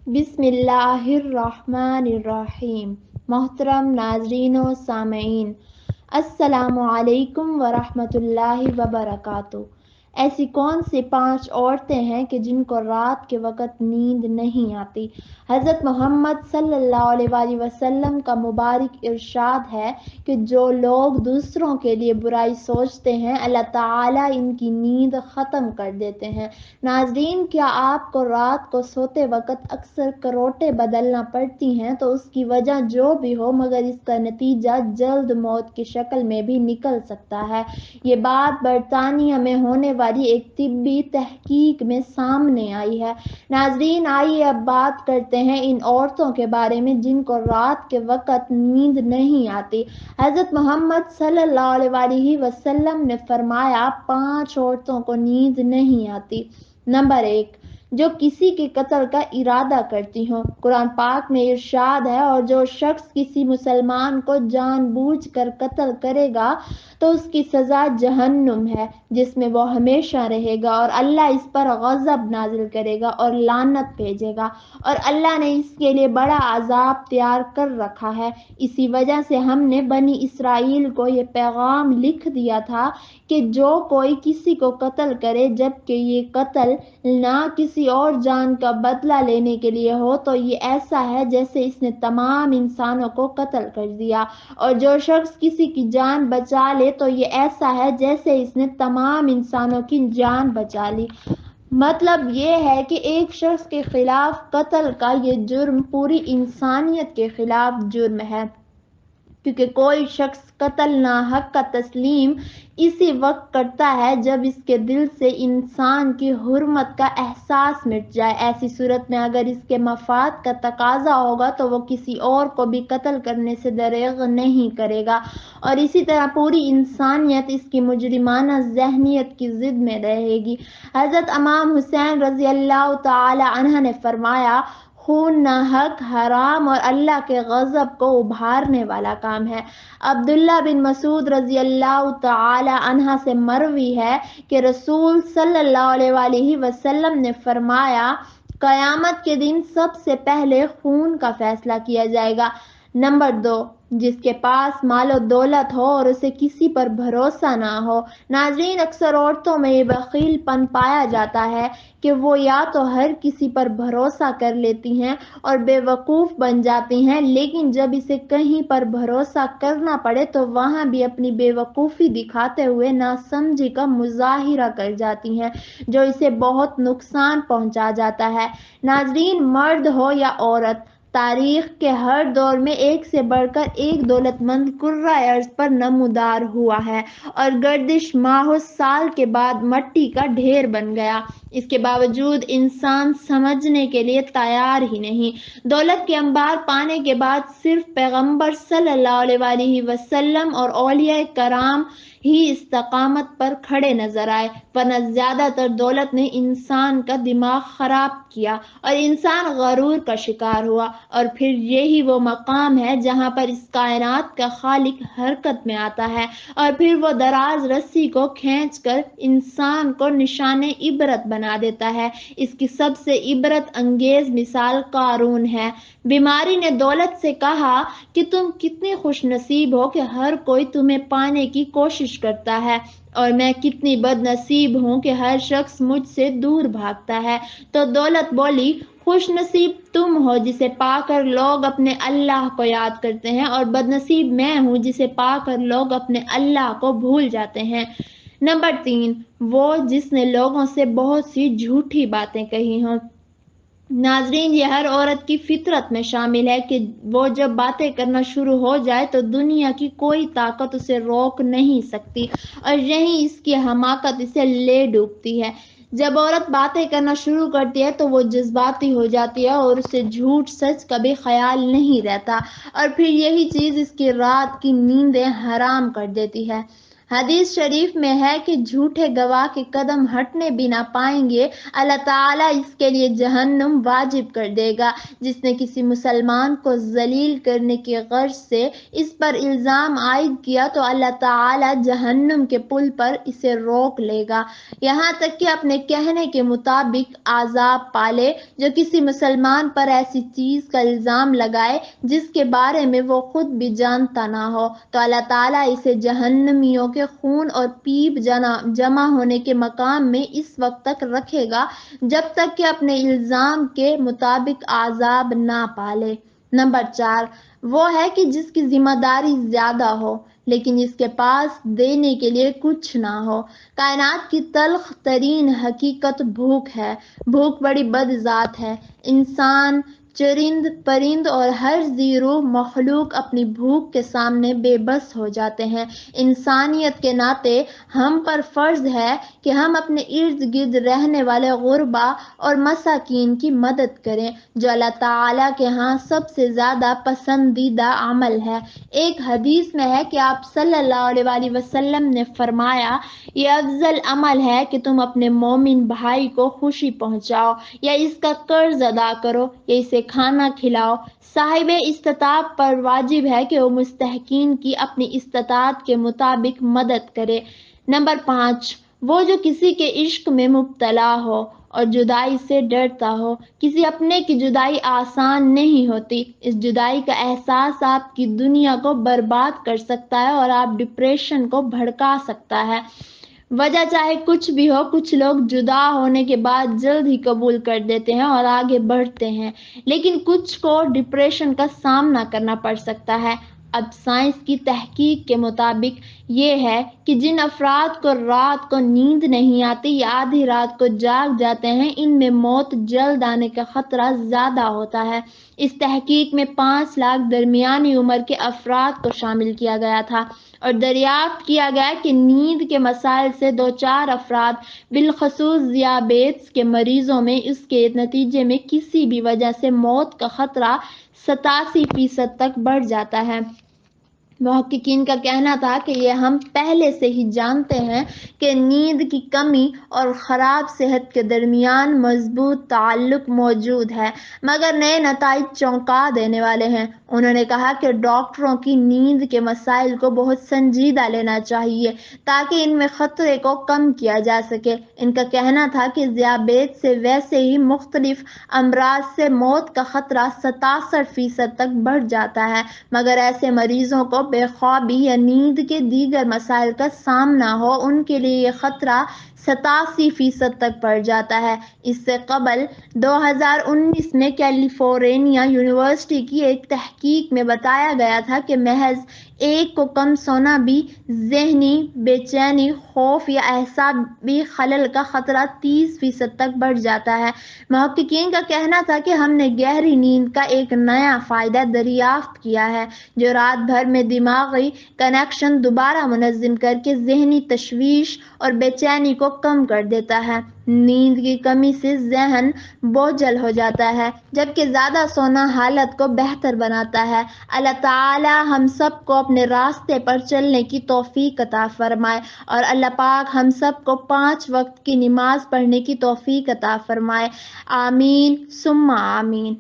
بسم اللہ الرحمن الرحیم۔ محترم ناظرین و سامعین، السلام علیکم ورحمۃ اللہ وبرکاتہ۔ ایسی کون سی 5 عورتیں ہیں کہ جن کو رات کے وقت نیند نہیں آتی؟ حضرت محمد صلی اللہ علیہ وآلہ وسلم کا مبارک ارشاد ہے کہ جو لوگ دوسروں کے لیے برائی سوچتے ہیں اللہ تعالیٰ ان کی نیند ختم کر دیتے ہیں۔ ناظرین، کیا آپ کو رات کو سوتے وقت اکثر کروٹیں بدلنا پڑتی ہیں؟ تو اس کی وجہ جو بھی ہو مگر اس کا نتیجہ جلد موت کی شکل میں بھی نکل سکتا ہے۔ یہ بات برطانیہ میں ہونے والی ایک طبی تحقیق میں سامنے آئی ہے۔ ناظرین، آئیے اب بات کرتے ہیں ان عورتوں کے بارے میں جن کو رات کے وقت نیند نہیں آتی۔ حضرت محمد صلی اللہ علیہ وآلہ وسلم نے فرمایا 5 عورتوں کو نیند نہیں آتی۔ نمبر 1، جو کسی کے قتل کا ارادہ کرتی ہوں۔ قرآن پاک میں ارشاد ہے، اور جو شخص کسی مسلمان کو جان بوجھ کر قتل کرے گا تو اس کی سزا جہنم ہے جس میں وہ ہمیشہ رہے گا، اور اللہ اس پر غضب نازل کرے گا اور لعنت بھیجے گا، اور اللہ نے اس کے لیے بڑا عذاب تیار کر رکھا ہے۔ اسی وجہ سے ہم نے بنی اسرائیل کو یہ پیغام لکھ دیا تھا کہ جو کوئی کسی کو قتل کرے جبکہ یہ قتل نہ کسی اور جان کا بدلہ لینے کے لیے ہو تو یہ ایسا ہے جیسے اس نے تمام انسانوں کو قتل کر دیا، اور جو شخص کسی کی جان بچا لے تو یہ ایسا ہے جیسے اس نے تمام انسانوں کی جان بچا لی۔ مطلب یہ ہے کہ ایک شخص کے خلاف قتل کا یہ جرم پوری انسانیت کے خلاف جرم ہے، کیونکہ کوئی شخص قتل ناحق کا تسلیم اسی وقت کرتا ہے جب اس کے دل سے انسان کی حرمت کا احساس مٹ جائے۔ ایسی صورت میں اگر اس کے مفاد کا تقاضا ہوگا تو وہ کسی اور کو بھی قتل کرنے سے دریغ نہیں کرے گا، اور اسی طرح پوری انسانیت اس کی مجرمانہ ذہنیت کی ضد میں رہے گی۔ حضرت امام حسین رضی اللہ تعالی عنہ نے فرمایا، خون ناحق حرام اور اللہ کے غضب کو ابھارنے والا کام ہے۔ عبداللہ بن مسعود رضی اللہ تعالی عنہ سے مروی ہے کہ رسول صلی اللہ علیہ وآلہ وسلم نے فرمایا، قیامت کے دن سب سے پہلے خون کا فیصلہ کیا جائے گا۔ نمبر 2، جس کے پاس مال و دولت ہو اور اسے کسی پر بھروسہ نہ ہو۔ ناظرین، اکثر عورتوں میں یہ بخیل پن پایا جاتا ہے کہ وہ یا تو ہر کسی پر بھروسہ کر لیتی ہیں اور بے وقوف بن جاتی ہیں، لیکن جب اسے کہیں پر بھروسہ کرنا پڑے تو وہاں بھی اپنی بے وقوفی دکھاتے ہوئے ناسمجھی کا مظاہرہ کر جاتی ہیں، جو اسے بہت نقصان پہنچا جاتا ہے۔ ناظرین، مرد ہو یا عورت، تاریخ کے ہر دور میں ایک سے بڑھ کر ایک دولت مند کرۂ ارض پر نمودار ہوا ہے، اور گردش ماہوں سال کے بعد مٹی کا ڈھیر بن گیا۔ اس کے باوجود انسان سمجھنے کے لیے تیار ہی نہیں۔ دولت کے انبار پانے کے بعد صرف پیغمبر صلی اللہ علیہ وآلہ وسلم اور اولیاء کرام ہی استقامت پر کھڑے نظر آئے، ورنہ زیادہ تر دولت نے انسان کا دماغ خراب کیا اور انسان غرور کا شکار ہوا، اور پھر یہی وہ مقام ہے جہاں پر اس کائنات کا خالق حرکت میں آتا ہے، اور پھر وہ دراز رسی کو کھینچ کر انسان کو نشان عبرت بنا دیتا ہے۔ اس کی سب سے عبرت انگیز مثال قارون ہے۔ بیماری نے دولت سے کہا کہ تم کتنی خوش نصیب ہو کہ ہر کوئی تمہیں پانے کی کوشش کرتا ہے، اور میں کتنی بد نصیب ہوں کہ ہر شخص مجھ سے دور بھاگتا ہے۔ تو دولت بولی، خوش نصیب تم ہو جسے پا کر لوگ اپنے اللہ کو یاد کرتے ہیں، اور بد نصیب میں ہوں جسے پا کر لوگ اپنے اللہ کو بھول جاتے ہیں۔ نمبر 3، وہ جس نے لوگوں سے بہت سی جھوٹی باتیں کہی ہوں۔ ناظرین، یہ ہر عورت کی فطرت میں شامل ہے کہ وہ جب باتیں کرنا شروع ہو جائے تو دنیا کی کوئی طاقت اسے روک نہیں سکتی، اور یہیں اس کی حماقت اسے لے ڈوبتی ہے۔ جب عورت باتیں کرنا شروع کرتی ہے تو وہ جذباتی ہو جاتی ہے اور اسے جھوٹ سچ کا بھی خیال نہیں رہتا، اور پھر یہی چیز اس کی رات کی نیندیں حرام کر دیتی ہے۔ حدیث شریف میں ہے کہ جھوٹے گواہ کے قدم ہٹنے بھی نہ پائیں گے، اللہ تعالیٰ اس کے لیے جہنم واجب کر دے گا۔ جس نے کسی مسلمان کو ذلیل کرنے کی غرض سے اس پر الزام عائد کیا تو اللہ تعالیٰ جہنم کے پل پر اسے روک لے گا، یہاں تک کہ اپنے کہنے کے مطابق عذاب پالے۔ جو کسی مسلمان پر ایسی چیز کا الزام لگائے جس کے بارے میں وہ خود بھی جانتا نہ ہو تو اللہ تعالیٰ اسے جہنمیوں کے خون اور پیپ جمع ہونے کے مقام میں اس وقت تک رکھے گا جب تک کہ اپنے الزام کے مطابق عذاب نہ پالے۔ نمبر 4 وہ ہے کہ جس کی ذمہ داری زیادہ ہو لیکن اس کے پاس دینے کے لیے کچھ نہ ہو۔ کائنات کی تلخ ترین حقیقت بھوک ہے۔ بھوک بڑی بد ذات ہے۔ انسان، چرند پرند اور ہر ذی روح مخلوق اپنی بھوک کے سامنے بے بس ہو جاتے ہیں۔ انسانیت کے ناطے ہم پر فرض ہے کہ ہم اپنے ارد گرد رہنے والے غربا اور مساکین کی مدد کریں، جو اللہ تعالیٰ کے ہاں سب سے زیادہ پسندیدہ عمل ہے۔ ایک حدیث میں ہے کہ آپ صلی اللہ علیہ وآلہ وسلم نے فرمایا، یہ افضل عمل ہے کہ تم اپنے مومن بھائی کو خوشی پہنچاؤ یا اس کا قرض ادا کرو یا اسے کھانا کھلاؤ۔ صاحب استطاعت پر واجب ہے کہ وہ مستحقین کی اپنی استطاعت کے مطابق مدد کرے۔ نمبر 5 وہ جو کسی کے عشق میں مبتلا ہو اور جدائی سے ڈرتا ہو۔ کسی اپنے کی جدائی آسان نہیں ہوتی۔ اس جدائی کا احساس آپ کی دنیا کو برباد کر سکتا ہے اور آپ ڈپریشن کو بھڑکا سکتا ہے۔ وجہ چاہے کچھ بھی ہو، کچھ لوگ جدا ہونے کے بعد جلد ہی قبول کر دیتے ہیں اور آگے بڑھتے ہیں، لیکن کچھ کو ڈپریشن کا سامنا کرنا پڑ سکتا ہے۔ اب سائنس کی تحقیق کے مطابق یہ ہے کہ جن افراد کو رات کو نیند نہیں آتی یا آدھی رات کو جاگ جاتے ہیں، ان میں موت جلد آنے کا خطرہ زیادہ ہوتا ہے۔ اس تحقیق میں 5 لاکھ درمیانی عمر کے افراد کو شامل کیا گیا تھا اور دریافت کیا گیا کہ نیند کے مسائل سے دوچار افراد، بالخصوص ذیابیطس کے مریضوں میں، اس کے نتیجے میں کسی بھی وجہ سے موت کا خطرہ 87% تک بڑھ جاتا ہے۔ محققین کا کہنا تھا کہ یہ ہم پہلے سے ہی جانتے ہیں کہ نیند کی کمی اور خراب صحت کے درمیان مضبوط تعلق موجود ہے، مگر نئے نتائج چونکا دینے والے ہیں۔ انہوں نے کہا کہ ڈاکٹروں کی نیند کے مسائل کو بہت سنجیدہ لینا چاہیے تاکہ ان میں خطرے کو کم کیا جا سکے۔ ان کا کہنا تھا کہ ذیابیطس سے ویسے ہی مختلف امراض سے موت کا خطرہ 67% تک بڑھ جاتا ہے، مگر ایسے مریضوں کو بے خوابی یا نیند کے دیگر مسائل کا سامنا ہو، ان کے لیے یہ خطرہ 87% تک بڑھ جاتا ہے۔ اس سے قبل 2019 میں کیلیفورنیا یونیورسٹی کی ایک تحقیق میں بتایا گیا تھا کہ محض ایک کو کم سونا بھی ذہنی بے چینی، خوف یا اعصابی خلل کا خطرہ 30% تک بڑھ جاتا ہے۔ محققین کا کہنا تھا کہ ہم نے گہری نیند کا ایک نیا فائدہ دریافت کیا ہے جو رات بھر میں دماغی کنکشن دوبارہ منظم کر کے ذہنی تشویش اور بے چینی کو کم کر دیتا ہے۔ نیند کی کمی سے ذہن بوجھل ہو جاتا ہے، جبکہ زیادہ سونا حالت کو بہتر بناتا ہے۔ اللہ تعالی ہم سب کو اپنے راستے پر چلنے کی توفیق عطا فرمائے اور اللہ پاک ہم سب کو 5 وقت کی نماز پڑھنے کی توفیق عطا فرمائے۔ آمین ثم آمین۔